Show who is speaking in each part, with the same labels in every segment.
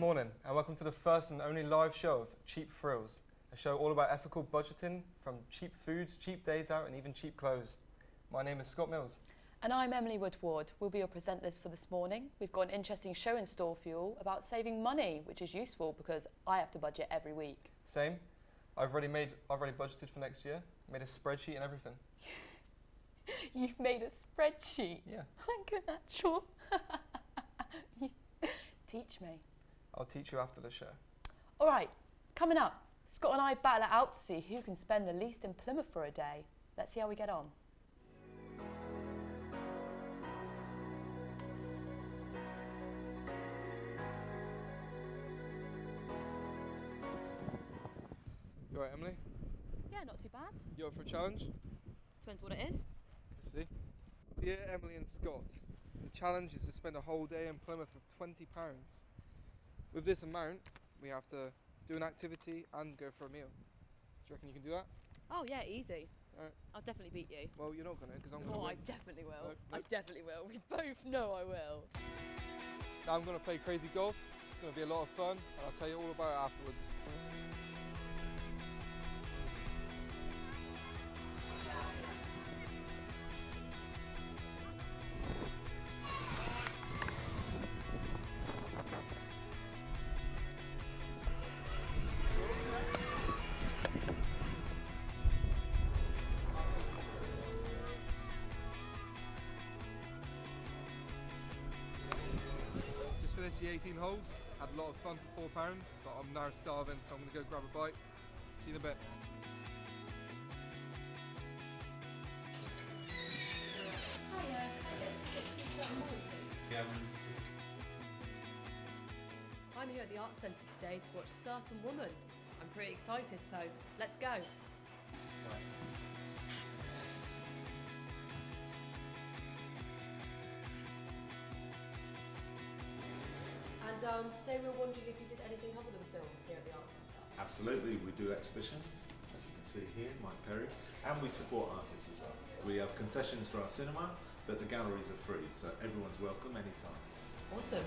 Speaker 1: morning and welcome to the first and only live show of Cheap Thrills, a show all about ethical budgeting, from cheap foods, cheap days out and even cheap clothes. My name is Scott Mills.
Speaker 2: And I'm Emily Woodward. We'll be your presenters for this morning. We've got an interesting show in store for you all about saving money, which is useful because I have to budget every week.
Speaker 1: Same. I've already budgeted for next year, made a spreadsheet and everything.
Speaker 2: You've made a spreadsheet?
Speaker 1: Yeah.
Speaker 2: Like an actual... Teach me.
Speaker 1: I'll teach you after the show.
Speaker 2: All right, coming up, Scott and I battle it out to see who can spend the least in Plymouth for a day. Let's see how we get on.
Speaker 1: You alright, Emily?
Speaker 2: Yeah, not too bad.
Speaker 1: You up for a challenge?
Speaker 2: Depends what it is.
Speaker 1: Let's see. Dear Emily and Scott, the challenge is to spend a whole day in Plymouth with £20. With this amount, we have to do an activity and go for a meal. Do you reckon you can do that?
Speaker 2: Oh yeah, easy.
Speaker 1: Alright.
Speaker 2: I'll definitely beat you.
Speaker 1: Well, you're not going to, because I'm going to
Speaker 2: Oh,
Speaker 1: win.
Speaker 2: I definitely will.
Speaker 1: No.
Speaker 2: I definitely will. We both know I will.
Speaker 1: Now I'm going to play crazy golf. It's going to be a lot of fun, and I'll tell you all about it afterwards. Just finished the 18 holes, had a lot of fun for £4, but I'm now starving, so I'm going to go grab a bite. See you in a bit.
Speaker 3: I'm here at the Arts Centre today to watch Certain Woman. I'm pretty excited, so let's go. And today we were wondering if you did anything other than films here at the Arts Centre.
Speaker 4: Absolutely, we do exhibitions, as you can see here, Mike Perry, and we support artists as well. We have concessions for our cinema, but the galleries are free, so everyone's welcome anytime.
Speaker 3: Awesome.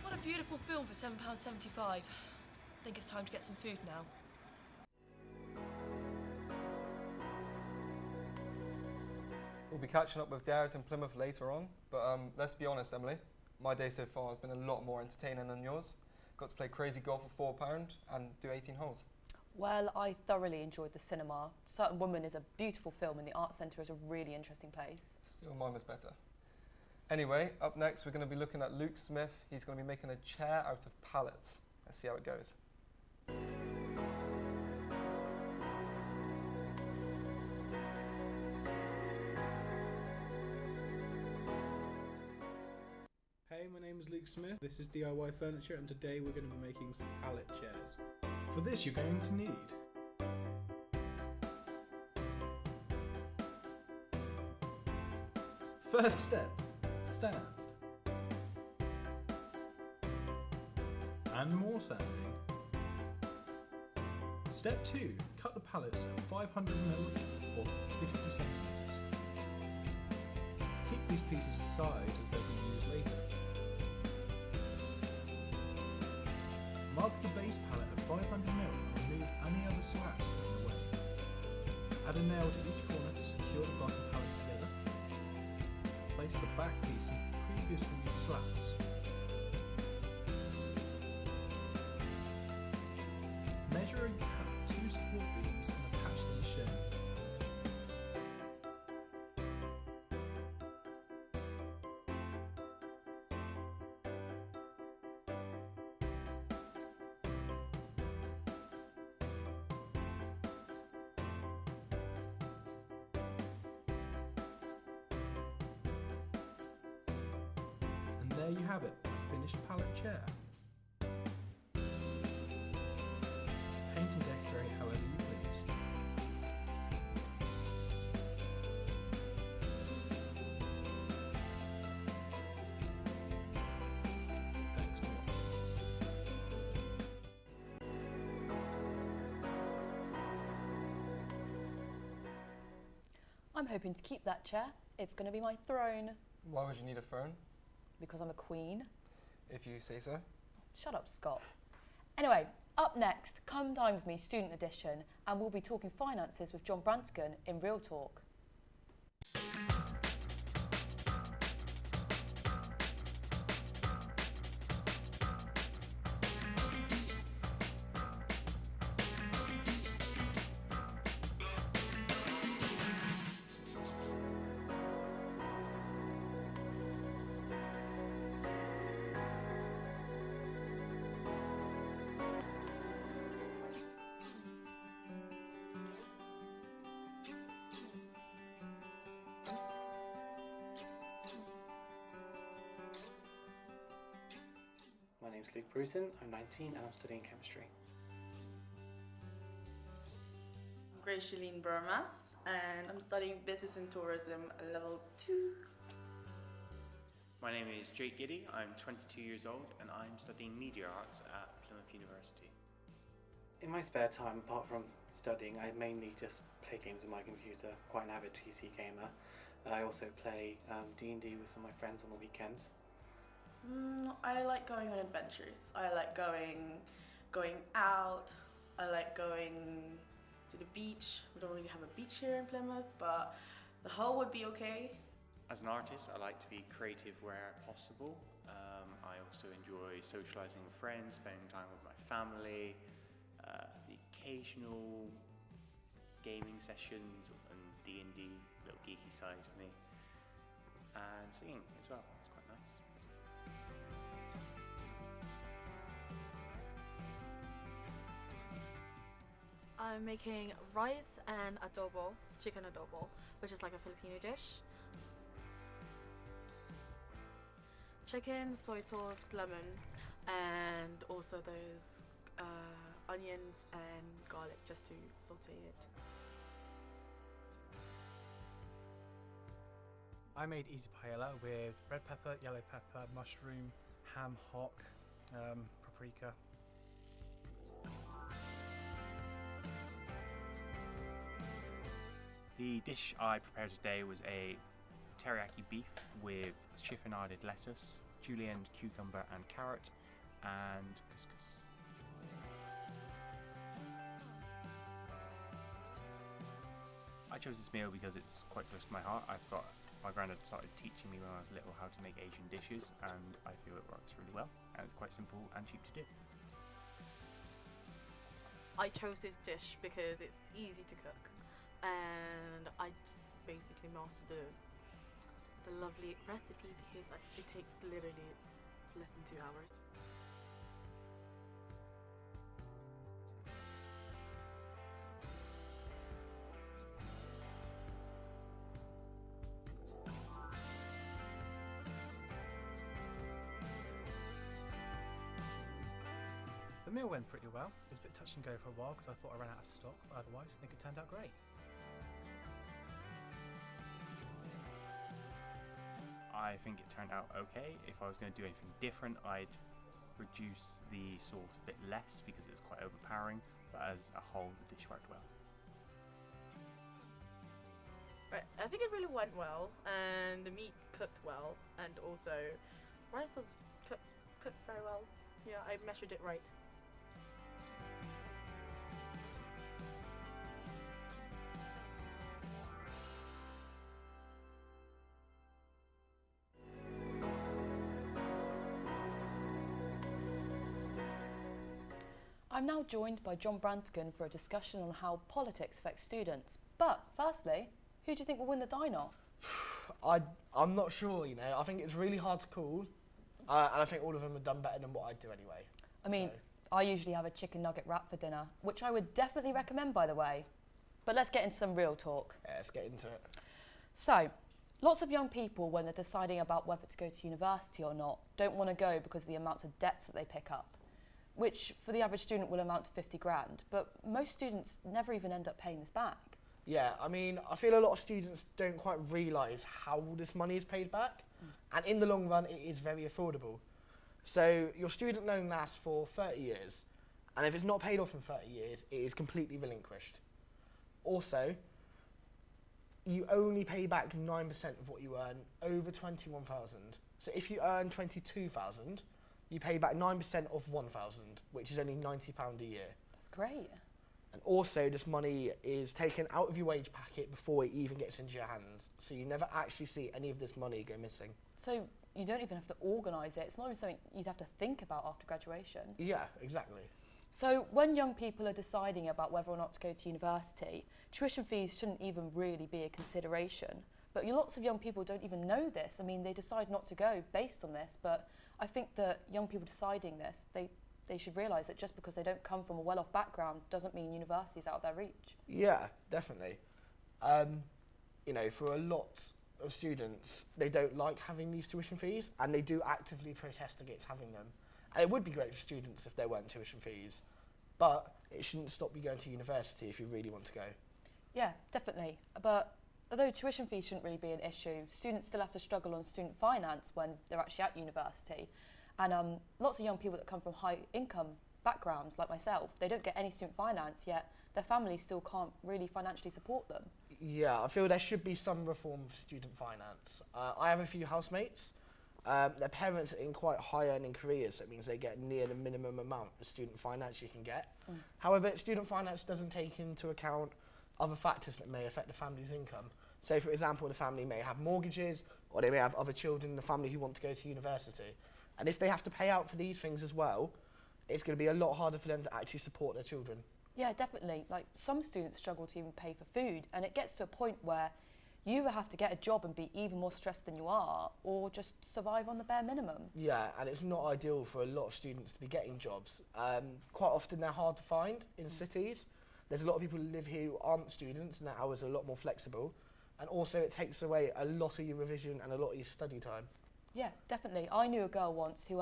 Speaker 3: What a beautiful film for £7.75. I think it's time to get some food now.
Speaker 1: We'll be catching up with Darius in Plymouth later on, but let's be honest, Emily. My day so far has been a lot more entertaining than yours. Got to play crazy golf for £4 and do 18 holes.
Speaker 2: Well, I thoroughly enjoyed the cinema. Certain Woman is a beautiful film and the Arts Centre is a really interesting place.
Speaker 1: Still, mine was better. Anyway, up next we're going to be looking at Luke Smith. He's going to be making a chair out of pallets. Let's see how it goes.
Speaker 5: Hey, my name is Luke Smith. This is DIY Furniture, and today we're going to be making some pallet chairs. For this, you're going to need first step, sand and more sanding. Step 2, cut the pallets at 500mm or 50 centimeters. Keep these pieces aside as they'll be used later. Mark the base pallet at 500mm and remove any other slats that are in the way. Add a nail to each corner to secure the bottom pallets together. Place the back piece into the previously used slats. Measure and cut 2 support beams and attach them as shown. And there you have it, a finished pallet chair. Paint and decorate however you please. Thanks for watching.
Speaker 2: I'm hoping to keep that chair. It's going to be my throne
Speaker 1: Why would you need a phone?
Speaker 2: because I'm a queen.
Speaker 1: if you say so.
Speaker 2: Shut up, Scott. Anyway, up next, Come Dine With Me Student Edition, and we'll be talking finances with John Branscombe in Real Talk.
Speaker 6: My name's Luke Bruton, I'm 19 and I'm studying chemistry.
Speaker 7: I'm Grace Jeline Burmas and I'm studying Business and Tourism Level 2.
Speaker 8: My name is Jake Giddy, I'm 22 years old and I'm studying Media Arts at Plymouth University.
Speaker 6: In my spare time, apart from studying, I mainly just play games on my computer, quite an avid PC gamer. I also play D&D with some of my friends on the weekends.
Speaker 7: I like going on adventures. I like going out. I like going to the beach. We don't really have a beach here in Plymouth, but the Hull would be okay.
Speaker 8: As an artist, I like to be creative where possible. I also enjoy socialising with friends, spending time with my family, the occasional gaming sessions and D&D, little geeky side of me, and singing as well. It's quite nice.
Speaker 9: I'm making rice and adobo, chicken adobo, which is like a Filipino dish. Chicken, soy sauce, lemon, and also those onions and garlic just to saute it.
Speaker 5: I made easy paella with red pepper, yellow pepper, mushroom, ham hock, paprika.
Speaker 8: The dish I prepared today was a teriyaki beef with chiffonaded lettuce, julienne cucumber and carrot, and couscous. I chose this meal because it's quite close to my heart. My granddad started teaching me when I was little how to make Asian dishes, and I feel it works really well, and it's quite simple and cheap to do.
Speaker 9: I chose this dish because it's easy to cook, and I just basically mastered the lovely recipe because it takes literally less than 2 hours.
Speaker 5: The meal went pretty well. It was a bit touch and go for a while because I thought I ran out of stock, but otherwise I think it turned out great.
Speaker 8: I think it turned out okay. If I was going to do anything different, I'd reduce the salt a bit less because it's quite overpowering, but as a whole, the dish worked well.
Speaker 9: Right, I think it really went well, and the meat cooked well, and also rice was cooked very well. Yeah, I measured it right.
Speaker 2: I'm now joined by John Branscombe for a discussion on how politics affects students. But firstly, who do you think will win the dine-off?
Speaker 10: I'm not sure, you know. I think it's really hard to call, and I think all of them have done better than what I do anyway.
Speaker 2: I mean, I usually have a chicken nugget wrap for dinner, which I would definitely recommend, by the way. But let's get into some real talk.
Speaker 10: Yeah, let's get into it.
Speaker 2: So, lots of young people, when they're deciding about whether to go to university or not, don't want to go because of the amounts of debts that they pick up, which for the average student will amount to 50 grand. But most students never even end up paying this back.
Speaker 10: Yeah, I mean, I feel a lot of students don't quite realise how this money is paid back, and in the long run, it is very affordable. So your student loan lasts for 30 years, and if it's not paid off in 30 years, it is completely relinquished. Also, you only pay back 9% of what you earn over 21,000. So if you earn 22,000, you pay back 9% of 1,000, which is only £90 a year.
Speaker 2: That's great.
Speaker 10: And also, this money is taken out of your wage packet before it even gets into your hands. So you never actually see any of this money go missing.
Speaker 2: So you don't even have to organise it. It's not even something you'd have to think about after graduation.
Speaker 10: Yeah, exactly.
Speaker 2: So when young people are deciding about whether or not to go to university, tuition fees shouldn't even really be a consideration. But lots of young people don't even know this. I mean, they decide not to go based on this, but I think that young people deciding this, they should realise that just because they don't come from a well-off background doesn't mean university's out of their reach.
Speaker 10: Yeah, definitely. You know, for a lot of students, they don't like having these tuition fees, and they do actively protest against having them. And it would be great for students if there weren't tuition fees, but it shouldn't stop you going to university if you really want to go.
Speaker 2: Yeah, definitely. But although tuition fees shouldn't really be an issue, students still have to struggle on student finance when they're actually at university. And lots of young people that come from high income backgrounds, like myself, they don't get any student finance, yet their families still can't really financially support them.
Speaker 10: Yeah, I feel there should be some reform for student finance. I have a few housemates. Their parents are in quite high earning careers, so it means they get near the minimum amount of student finance you can get. However, student finance doesn't take into account other factors that may affect the family's income. So, for example, the family may have mortgages, or they may have other children in the family who want to go to university. And if they have to pay out for these things as well, it's going to be a lot harder for them to actually support their children.
Speaker 2: Yeah, definitely. Like, some students struggle to even pay for food, and it gets to a point where you either have to get a job and be even more stressed than you are, or just survive on the bare minimum.
Speaker 10: Yeah, and it's not ideal for a lot of students to be getting jobs. Quite often they're hard to find in cities. There's a lot of people who live here who aren't students, and their hours are a lot more flexible. And also it takes away a lot of your revision and a lot of your study time.
Speaker 2: Yeah, definitely. I knew a girl once who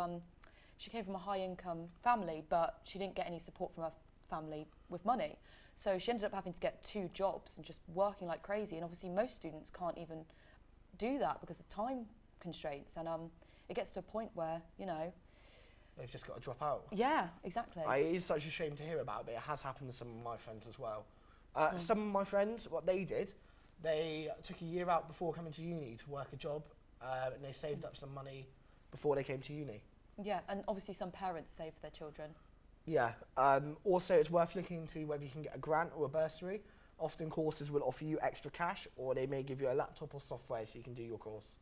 Speaker 2: she came from a high income family, but she didn't get any support from her family with money. So she ended up having to get 2 jobs and just working like crazy. And obviously most students can't even do that because of time constraints. And it gets to a point where, you know,
Speaker 10: They've just got to drop out.
Speaker 2: yeah, exactly.
Speaker 10: It is such a shame to hear about, but it has happened to some of my friends as well. Some of my friends, what they did, they took a year out before coming to uni to work a job, and they saved up some money before they came to uni.
Speaker 2: Yeah, and obviously some parents save for their children.
Speaker 10: Yeah. Also, it's worth looking into whether you can get a grant or a bursary. Often courses will offer you extra cash, or they may give you a laptop or software so you can do your course.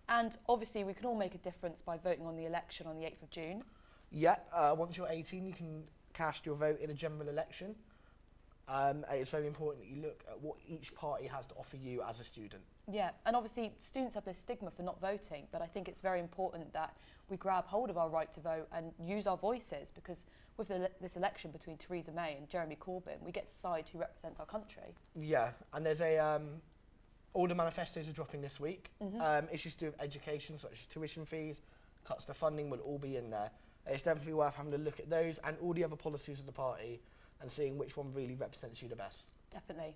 Speaker 2: And obviously we can all make a difference by voting on the election on the 8th of June.
Speaker 10: Yeah, once you're 18, you can cast your vote in a general election. And it's very important that you look at what each party has to offer you as a student.
Speaker 2: Yeah, and obviously students have this stigma for not voting, but I think it's very important that we grab hold of our right to vote and use our voices, because with this election between Theresa May and Jeremy Corbyn, we get to decide who represents our country.
Speaker 10: Yeah, and there's all the manifestos are dropping this week. Issues to do with education, such as tuition fees, cuts to funding will all be in there. It's definitely worth having a look at those and all the other policies of the party and seeing which one really represents you the best.
Speaker 2: Definitely.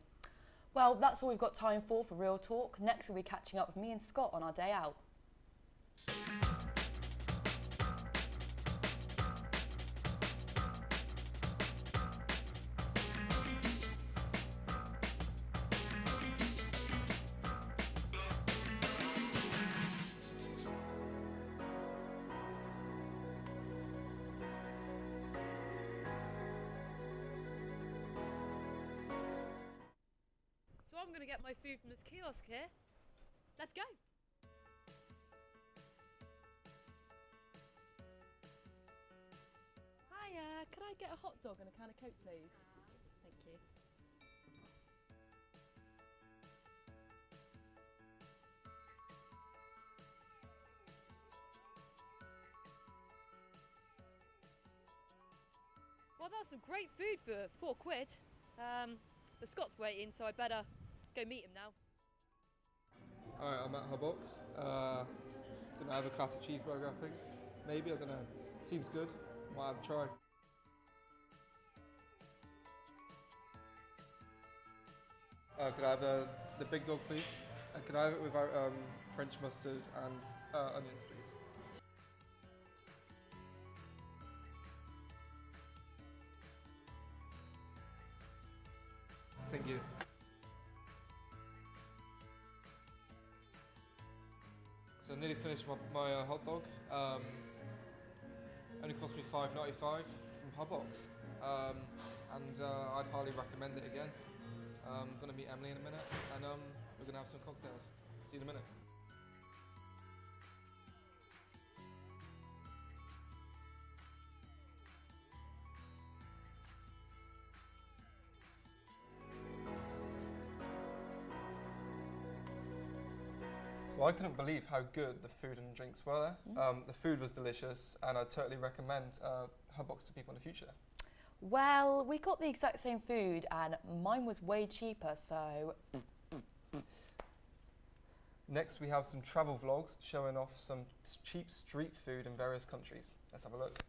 Speaker 2: Well, that's all we've got time for Real Talk. Next we'll be catching up with me and Scott on our day out.
Speaker 3: So I'm going to get my food from this kiosk here. Let's go. Hiya, can I get a hot dog and a can of Coke, please? Thank you. Well, that was some great food for £4. But Scott's waiting, so I better go meet him now.
Speaker 1: Alright, I'm at her box. Gonna have a classic cheeseburger, I think. Maybe, I don't know. Seems good. Might have a try. Could I have the big dog, please? And could I have it without French mustard and onions, please? Thank you. So I nearly finished my hot dog. Only cost me $5.95 from Hubbox, and I'd highly recommend it again. I'm going to meet Emily in a minute, and we're going to have some cocktails. See you in a minute. So I couldn't believe how good the food and drinks were. The food was delicious, and I totally recommend Hubbox to people in the future.
Speaker 2: Well, we got the exact same food and mine was way cheaper, so...
Speaker 1: Next we have some travel vlogs showing off some cheap street food in various countries. Let's have a look.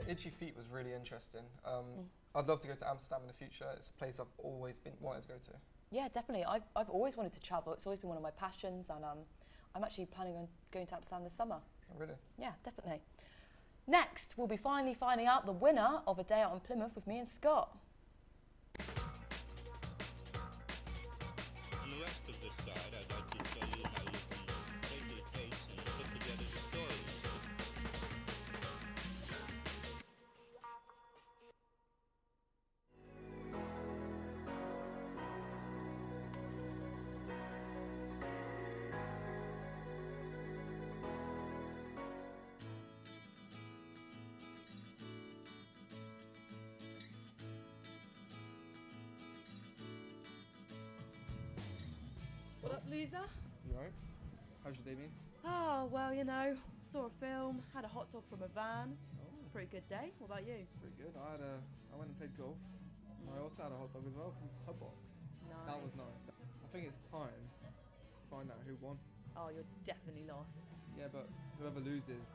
Speaker 1: Itchy Feet was really interesting. I'd love to go to Amsterdam in the future. It's a place I've always wanted to go to.
Speaker 2: Yeah, definitely. I've always wanted to travel. It's always been one of my passions, and I'm actually planning on going to Amsterdam this summer.
Speaker 1: Oh, really?
Speaker 2: Yeah, definitely. Next, we'll be finally finding out the winner of a day out in Plymouth with me and Scott.
Speaker 11: On the rest of this side, I'd like to show you how you can take your case and put together the stories.
Speaker 3: What up, loser?
Speaker 1: You alright? How's your day been?
Speaker 3: Oh, well, you know, saw a film, had a hot dog from a van.
Speaker 1: Oh,
Speaker 3: It's a pretty good day. What about you?
Speaker 1: it's pretty good. I went and played golf. I also had a hot dog as well from Hubbox.
Speaker 3: Nice.
Speaker 1: That was nice. I think it's time to find out who won.
Speaker 3: Oh, you're definitely lost.
Speaker 1: Yeah, but whoever loses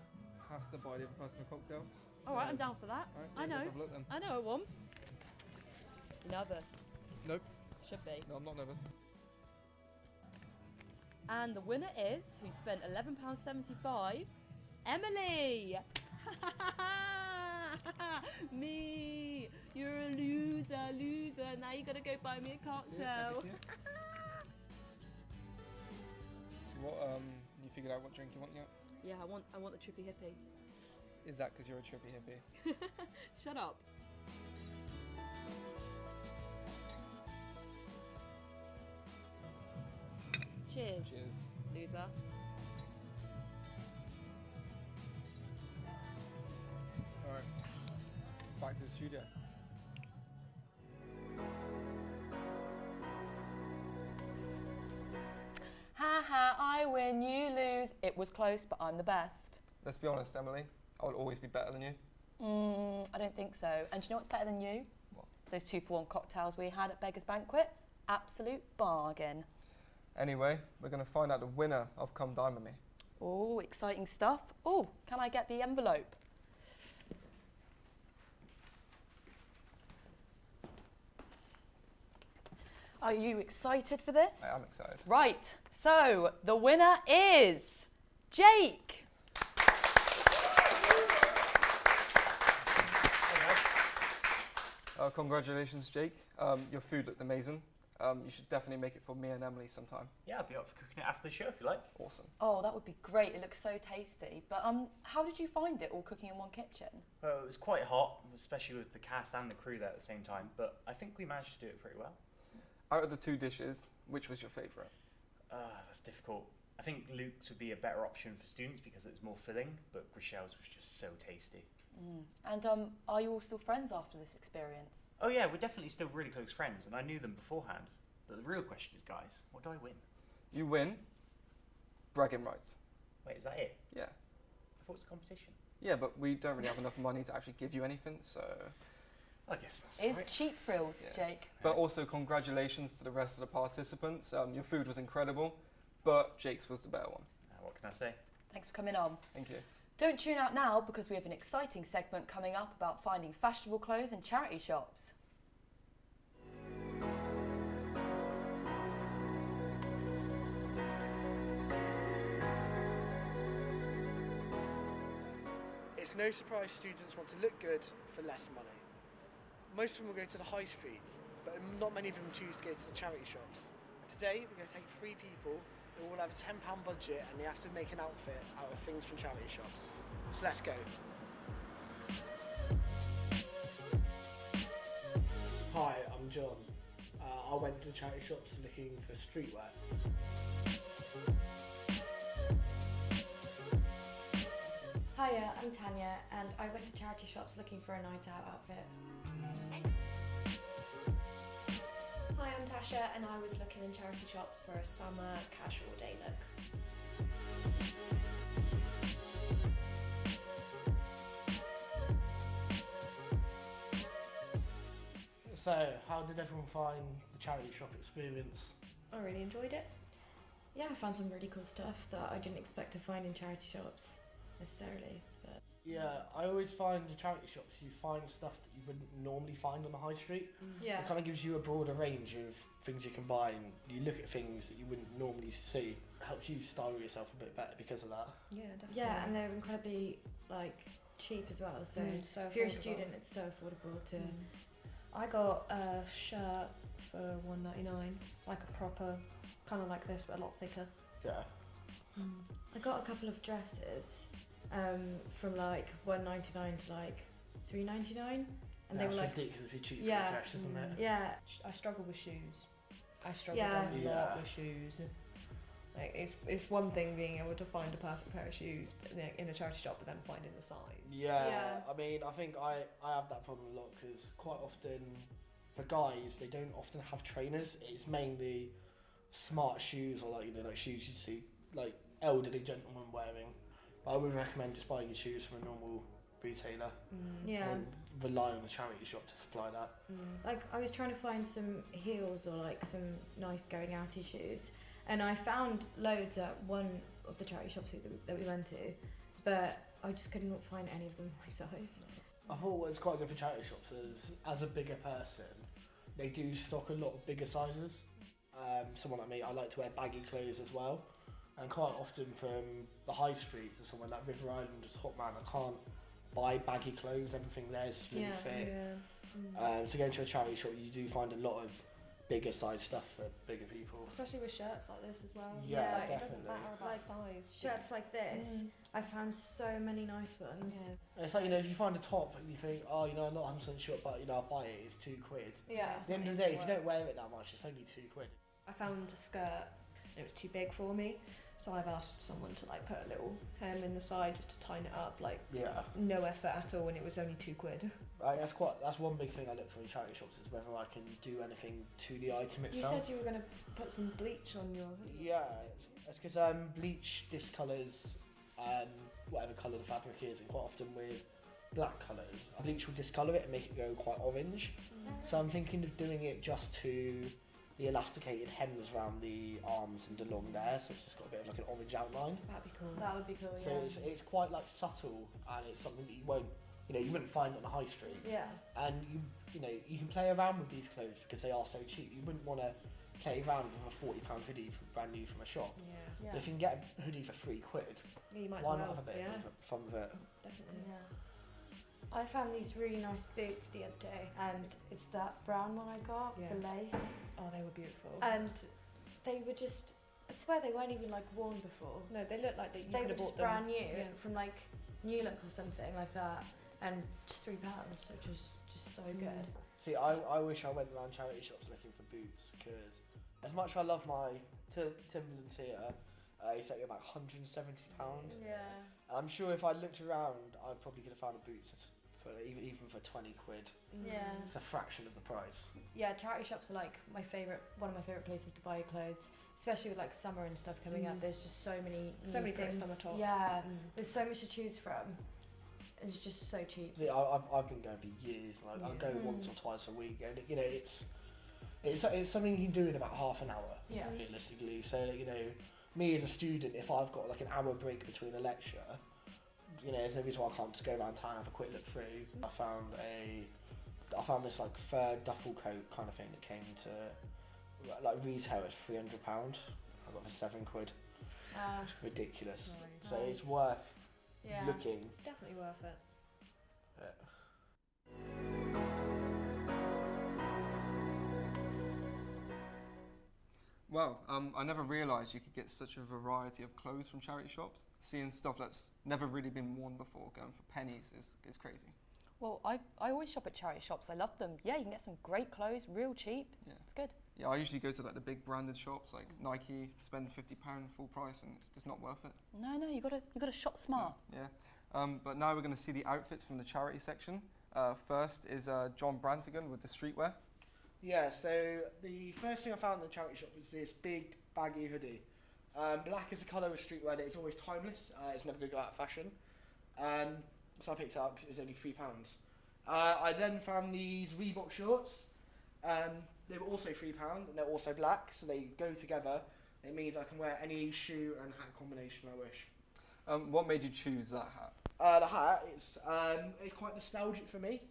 Speaker 1: has to buy the other person a cocktail.
Speaker 3: All right, I'm down for that.
Speaker 1: Alright,
Speaker 3: I
Speaker 1: yeah,
Speaker 3: know.
Speaker 1: let's have a look then.
Speaker 3: I know I won. You nervous?
Speaker 1: Nope.
Speaker 3: Should be.
Speaker 1: No, I'm not nervous.
Speaker 3: And the winner is, who spent £11.75, Emily! Me! You're a loser. Now you gotta go buy me a
Speaker 1: That's it,
Speaker 3: cocktail.
Speaker 1: thank you. So You figured out what drink you want yet?
Speaker 3: Yeah, I want the trippy hippie.
Speaker 1: Is that because you're a trippy hippie?
Speaker 3: Shut up. Cheers,
Speaker 1: Cheers.
Speaker 3: loser.
Speaker 1: Alright, back to the studio.
Speaker 2: Ha ha, I win, you lose. It was close, but I'm the best.
Speaker 1: Let's be honest, Emily. I will always be better than you.
Speaker 2: I don't think so. And do you know what's better than you?
Speaker 1: What?
Speaker 2: Those 2-for-1 cocktails we had at Beggar's Banquet. Absolute bargain.
Speaker 1: Anyway, we're going to find out the winner of Come Dine With Me.
Speaker 2: Oh, exciting stuff. Oh, can I get the envelope? Are you excited for this?
Speaker 1: I am excited.
Speaker 2: Right, so the winner is Jake.
Speaker 1: Congratulations, Jake. Your food looked amazing. You should definitely make it for me and Emily sometime.
Speaker 12: Yeah, I'll be up for cooking it after the show if you like.
Speaker 1: Awesome.
Speaker 2: Oh, that would be great. It looks so tasty. But how did you find it all cooking in one kitchen?
Speaker 12: Well, it was quite hot, especially with the cast and the crew there at the same time, but I think we managed to do it pretty well.
Speaker 1: Out of the 2 dishes, which was your favourite?
Speaker 12: That's difficult. I think Luke's would be a better option for students because it's more filling, but Grishelle's was just so tasty.
Speaker 2: And are you all still friends after this experience?
Speaker 12: Oh yeah, we're definitely still really close friends, and I knew them beforehand. But the real question is, guys, what do I win?
Speaker 1: You win bragging rights.
Speaker 12: Wait, is that it?
Speaker 1: Yeah.
Speaker 12: I thought it was a competition.
Speaker 1: Yeah, but we don't really have enough money to actually give you anything, so...
Speaker 12: I guess that's
Speaker 2: It's
Speaker 12: right.
Speaker 2: cheap thrills,
Speaker 1: Yeah.
Speaker 2: Jake.
Speaker 1: But also congratulations to the rest of the participants. Your food was incredible, but Jake's was the better one.
Speaker 12: What can I say?
Speaker 2: Thanks for coming on.
Speaker 1: Thank you.
Speaker 2: Don't tune out now because we have an exciting segment coming up about finding fashionable clothes in charity shops.
Speaker 10: It's no surprise students want to look good for less money. Most of them will go to the high street, but not many of them choose to go to the charity shops. Today we're going to take 3 people who all have a £10 budget and they have to make an outfit out of things from charity shops. So let's go. Hi, I'm John. I went to the charity shops looking for streetwear.
Speaker 13: Hiya, I'm Tanya, and I went to charity shops looking for a night out outfit.
Speaker 14: Hi, I'm Tasha, and I was looking in charity shops for a summer casual day look.
Speaker 10: So, how did everyone find the charity shop experience?
Speaker 14: I really enjoyed it.
Speaker 13: Yeah, I found some really cool stuff that I didn't expect to find in charity shops necessarily. But
Speaker 10: Yeah, I always find the charity shops you find stuff that you wouldn't normally find on the high street.
Speaker 13: yeah,
Speaker 10: It kind of gives you a broader range of things you can buy, and you look at things that you wouldn't normally see. It helps you style yourself a bit better because of that.
Speaker 14: Yeah, definitely.
Speaker 13: yeah, and they're incredibly like cheap as well. So
Speaker 14: So
Speaker 13: if you're a
Speaker 14: affordable.
Speaker 13: student, it's so affordable to.
Speaker 14: I got a shirt for $1.99, like a proper, kind of like this, but a lot thicker.
Speaker 10: Yeah.
Speaker 13: I got a couple of dresses from like $1.99 to like $3.99, and they
Speaker 10: That's
Speaker 13: were like
Speaker 10: ridiculously cheap
Speaker 13: Yeah.
Speaker 10: for a dress, isn't it?
Speaker 13: yeah.
Speaker 14: I struggle with shoes. I struggle
Speaker 13: Yeah.
Speaker 14: a lot
Speaker 10: Yeah.
Speaker 14: with shoes. Like it's one thing being able to find a perfect pair of shoes in a charity shop, but then finding the size.
Speaker 10: Yeah,
Speaker 13: Yeah.
Speaker 10: I mean, I think I have that problem a lot because quite often, for guys, they don't often have trainers. It's mainly smart shoes or like shoes you see like elderly gentlemen wearing. But I would recommend just buying your shoes from a normal retailer.
Speaker 13: Yeah.
Speaker 10: And rely on the charity shop to supply that.
Speaker 13: Like I was trying to find some heels or like some nice going outy shoes, and I found loads at one of the charity shops that we went to, but I just could not find any of them my size.
Speaker 10: I thought what was quite good for charity shops is, as a bigger person, they do stock a lot of bigger sizes. Someone like me, I like to wear baggy clothes as well. And quite often from the high street to somewhere like River Island or Hotman, I can't buy baggy clothes. Everything there is slim fit.
Speaker 14: Yeah.
Speaker 10: So going to a charity shop, you do find a lot of bigger size stuff for bigger people.
Speaker 14: Especially with shirts like this as well.
Speaker 10: Yeah,
Speaker 14: like, it doesn't
Speaker 10: definitely.
Speaker 14: matter about size. Shirts like this, I found so many nice ones.
Speaker 10: And it's like, you know, if you find a top and you think, oh, you know, I'm not 100% sure, but, you know, I'll buy it, it's £2.
Speaker 14: Yeah.
Speaker 10: At the end of the day, if you don't wear it that much, it's only £2.
Speaker 14: I found a skirt and it was too big for me, so I've asked someone to like put a little hem in the side just to tighten it up, like no effort at all, and it was only £2.
Speaker 10: That's one big thing I look for in charity shops, is whether I can do anything to the item itself.
Speaker 14: You said you were going to put some bleach on your hoodie.
Speaker 10: Yeah, it's because bleach discolours whatever colour the fabric is, and quite often with black colours, bleach will discolour it and make it go quite orange. So I'm thinking of doing it just to the elasticated hems around the arms and along there, so it's just got a bit of like an orange outline.
Speaker 14: That'd be cool.
Speaker 13: That would be cool,
Speaker 10: So it's quite like subtle, and it's something that you wouldn't find on the high street.
Speaker 13: Yeah.
Speaker 10: And you can play around with these clothes because they are so cheap. You wouldn't want to play around with a £40 hoodie brand new from a shop.
Speaker 14: Yeah.
Speaker 10: But if you can get a hoodie for £3,
Speaker 14: Yeah, you might
Speaker 10: why
Speaker 14: as
Speaker 10: not
Speaker 14: well.
Speaker 10: have a bit of fun with it?
Speaker 14: Definitely.
Speaker 13: Yeah. I found these really nice boots the other day, and it's that brown one I got, the lace.
Speaker 14: Oh, they were beautiful.
Speaker 13: And they were just, I swear they weren't even like worn before.
Speaker 14: No, they looked like
Speaker 13: they
Speaker 14: could
Speaker 13: were
Speaker 14: have
Speaker 13: just
Speaker 14: bought them.
Speaker 13: brand new
Speaker 14: Yeah.
Speaker 13: from like New Look or something like that, and just £3, which was just so good.
Speaker 10: See, I wish I went around charity shops looking for boots, because as much as I love my Timberlands here, he set me about £170.
Speaker 13: Yeah.
Speaker 10: I'm sure if I looked around, I probably could have found a boots for even for £20.
Speaker 13: Yeah.
Speaker 10: It's a fraction of the price.
Speaker 13: Yeah, charity shops are like one of my favourite places to buy clothes, especially with like summer and stuff coming up. There's just so many
Speaker 14: great
Speaker 13: things.
Speaker 14: summer tops.
Speaker 13: Yeah, there's so much to choose from. It's just so cheap.
Speaker 10: See, I've been going for years. Like, I'll go once or twice a week, and you know it's something you can do in about half an hour.
Speaker 13: Yeah.
Speaker 10: Realistically, so you know, me as a student, if I've got like an hour break between a lecture, you know, there's no reason why I can't just go around town and have a quick look through. I found this like fur duffel coat kind of thing that came to like retail at £300. I got it for £7. It's ridiculous.
Speaker 14: Nice.
Speaker 10: So it's worth looking.
Speaker 14: It's definitely worth it.
Speaker 1: Well, I never realised you could get such a variety of clothes from charity shops. Seeing stuff that's never really been worn before, going for pennies is crazy.
Speaker 2: Well, I always shop at charity shops. I love them. Yeah, you can get some great clothes, real cheap.
Speaker 1: Yeah.
Speaker 2: It's good.
Speaker 1: Yeah, I usually go to like the big branded shops like Nike, spend £50 full price, and it's just not worth it.
Speaker 2: No, you gotta shop smart.
Speaker 1: Yeah. But now we're going to see the outfits from the charity section. First is John Brantigan with the streetwear.
Speaker 10: Yeah, so the first thing I found in the charity shop was this big baggy hoodie. Black is the colour of streetwear that is always timeless. It's never going to go out of fashion. So I picked it up because it was only £3. I then found these Reebok shorts. They were also £3 and they're also black, so they go together. It means I can wear any shoe and hat combination I wish.
Speaker 1: What made you choose that hat?
Speaker 10: The hat, it's quite nostalgic for me.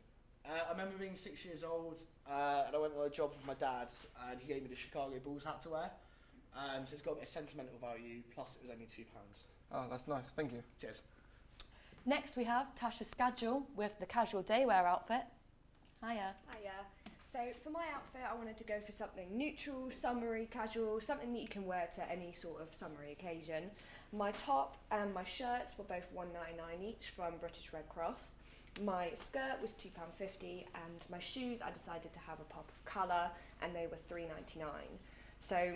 Speaker 10: I remember being 6 years old and I went on a job with my dad, and he gave me the Chicago Bulls hat to wear. So it's got a bit of sentimental value, plus it was only £2.
Speaker 1: Oh, that's nice. Thank you.
Speaker 10: Cheers.
Speaker 2: Next we have Tasha Schedule with the casual daywear outfit. Hiya.
Speaker 15: Hiya. So for my outfit, I wanted to go for something neutral, summery, casual, something that you can wear to any sort of summery occasion. My top and my shirts were both $1.99 each from British Red Cross. My skirt was £2.50, and my shoes I decided to have a pop of colour, and they were $3.99. So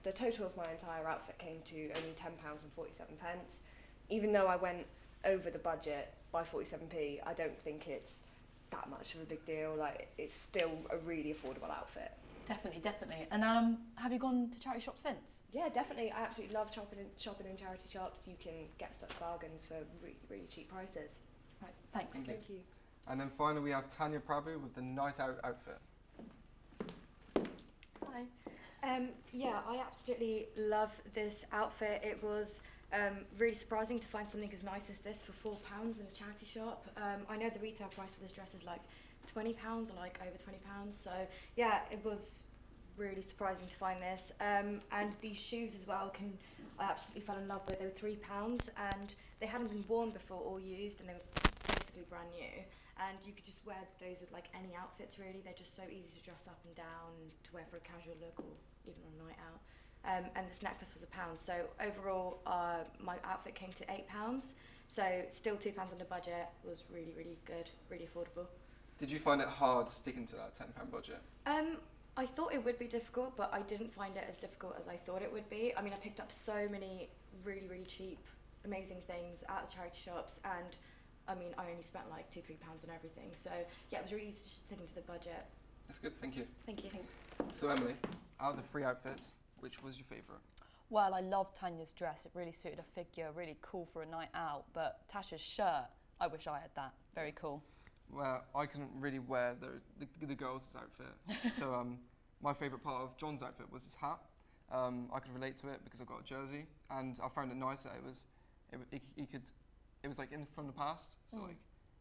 Speaker 15: the total of my entire outfit came to only £10.47. Even though I went over the budget by 47p, I don't think it's that much of a big deal. Like, it's still a really affordable outfit.
Speaker 2: Definitely. And have you gone to charity shops since?
Speaker 15: Yeah, definitely. I absolutely love shopping in charity shops. You can get such bargains for really, really cheap prices.
Speaker 2: Right, thanks.
Speaker 15: Thank you.
Speaker 1: And then finally we have Tanya Prabhu with the night out outfit.
Speaker 16: Hi. Yeah, I absolutely love this outfit. It was really surprising to find something as nice as this for £4 in a charity shop. I know the retail price for this dress is like £20 or like over £20. So yeah, it was really surprising to find this. And these shoes as well, I absolutely fell in love with. They were £3 and they hadn't been worn before or used, and they were basically brand new. and you could just wear those with like any outfits really. They're just so easy to dress up and down, to wear for a casual look or even on a night out. And this necklace was £1. So overall, my outfit came to £8. So still £2 under budget. Was really, really good, really affordable.
Speaker 1: Did you find it hard sticking to that £10 budget?
Speaker 16: I thought it would be difficult, but I didn't find it as difficult as I thought it would be. I mean, I picked up so many really, really cheap, amazing things at the charity shops, and I mean, I only spent like £2-3 on everything. So yeah, it was really easy just sticking to the budget.
Speaker 1: That's good, thank you.
Speaker 16: Thank you. Thanks.
Speaker 1: So Emily, out of the 3 outfits, which was your favourite?
Speaker 2: Well, I loved Tanya's dress. It really suited her figure, really cool for a night out. But Tasha's shirt, I wish I had that. Very cool.
Speaker 1: Well, I couldn't really wear the girls' outfit. So my favourite part of John's outfit was his hat. I could relate to it because I've got a jersey, and I found it nice that it was like from the past. So like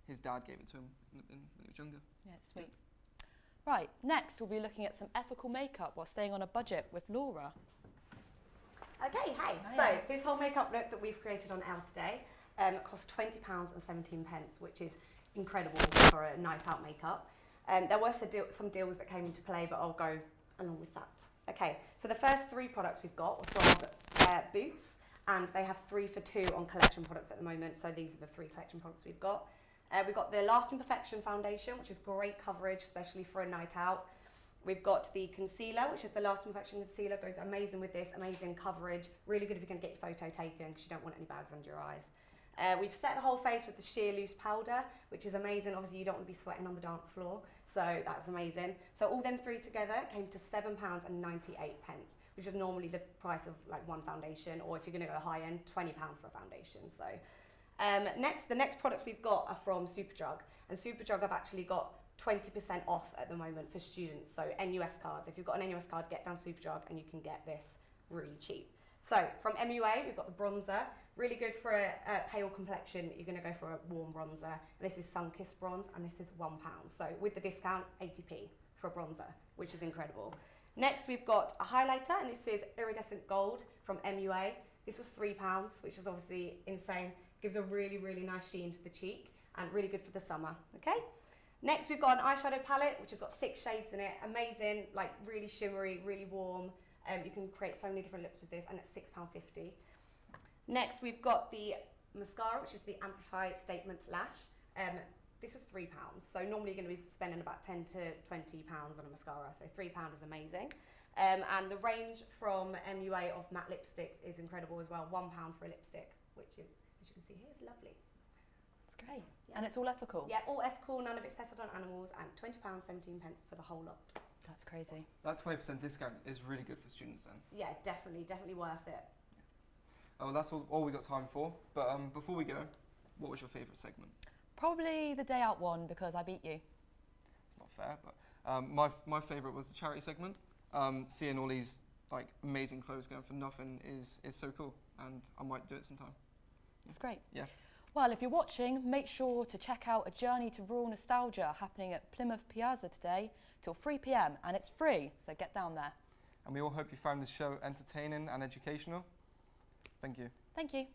Speaker 1: his dad gave it to him when he was younger.
Speaker 2: Yeah, it's sweet. Right, next we'll be looking at some ethical makeup while staying on a budget with Laura.
Speaker 17: Okay, hey. So this whole makeup look that we've created on Elle today cost £20.17, which is incredible for a night out makeup. There were some deals that came into play, but I'll go along with that. Okay, so the first 3 products we've got were from Boots, and they have 3 for 2 on collection products at the moment. So these are the 3 collection products we've got. We've got the Lasting Perfection foundation, which is great coverage, especially for a night out. We've got the concealer, which is the Lasting Perfection concealer, goes amazing with this, amazing coverage, really good if you're going to get your photo taken because you don't want any bags under your eyes. We've set the whole face with the sheer loose powder, which is amazing. Obviously, you don't want to be sweating on the dance floor, so that's amazing. So all them 3 together came to £7.98, which is normally the price of like one foundation, or if you're going to go high end, £20 for a foundation. So the next products we've got are from Superdrug, and Superdrug have actually got 20% off at the moment for students. So NUS cards, if you've got an NUS card, get down Superdrug and you can get this really cheap. So from MUA, we've got the bronzer, really good for a pale complexion. You're going to go for a warm bronzer. This is Sunkissed Bronze, and this is £1. So with the discount, 80p for a bronzer, which is incredible. Next, we've got a highlighter, and this is Iridescent Gold from MUA. This was £3, which is obviously insane. Gives a really, really nice sheen to the cheek, and really good for the summer, okay? Next, we've got an eyeshadow palette, which has got 6 shades in it. Amazing, like really shimmery, really warm. You can create so many different looks with this, and it's £6.50. Next, we've got the mascara, which is the Amplify Statement Lash. This was £3, so normally you're going to be spending about £10 to £20 on a mascara, so £3 is amazing. And the range from MUA of matte lipsticks is incredible as well. £1 for a lipstick, which is, as you can see here, is lovely.
Speaker 2: That's great. Yeah. And it's all ethical?
Speaker 17: Yeah, all ethical, none of it's tested on animals, and £20.17 for the whole lot.
Speaker 2: That's crazy.
Speaker 1: That 20% discount is really good for students then.
Speaker 17: Yeah, definitely worth it.
Speaker 1: Oh, that's all we got time for. But before we go, what was your favourite segment?
Speaker 2: Probably the day out one, because I beat you.
Speaker 1: It's not fair, but my favourite was the charity segment. Seeing all these like amazing clothes going for nothing is so cool, and I might do it sometime.
Speaker 2: That's great.
Speaker 1: Yeah.
Speaker 2: Well, if you're watching, make sure to check out A Journey to Rural Nostalgia happening at Plymouth Piazza today till 3 p.m, and it's free, so get down there.
Speaker 1: And we all hope you found this show entertaining and educational. Thank you.
Speaker 2: Thank you.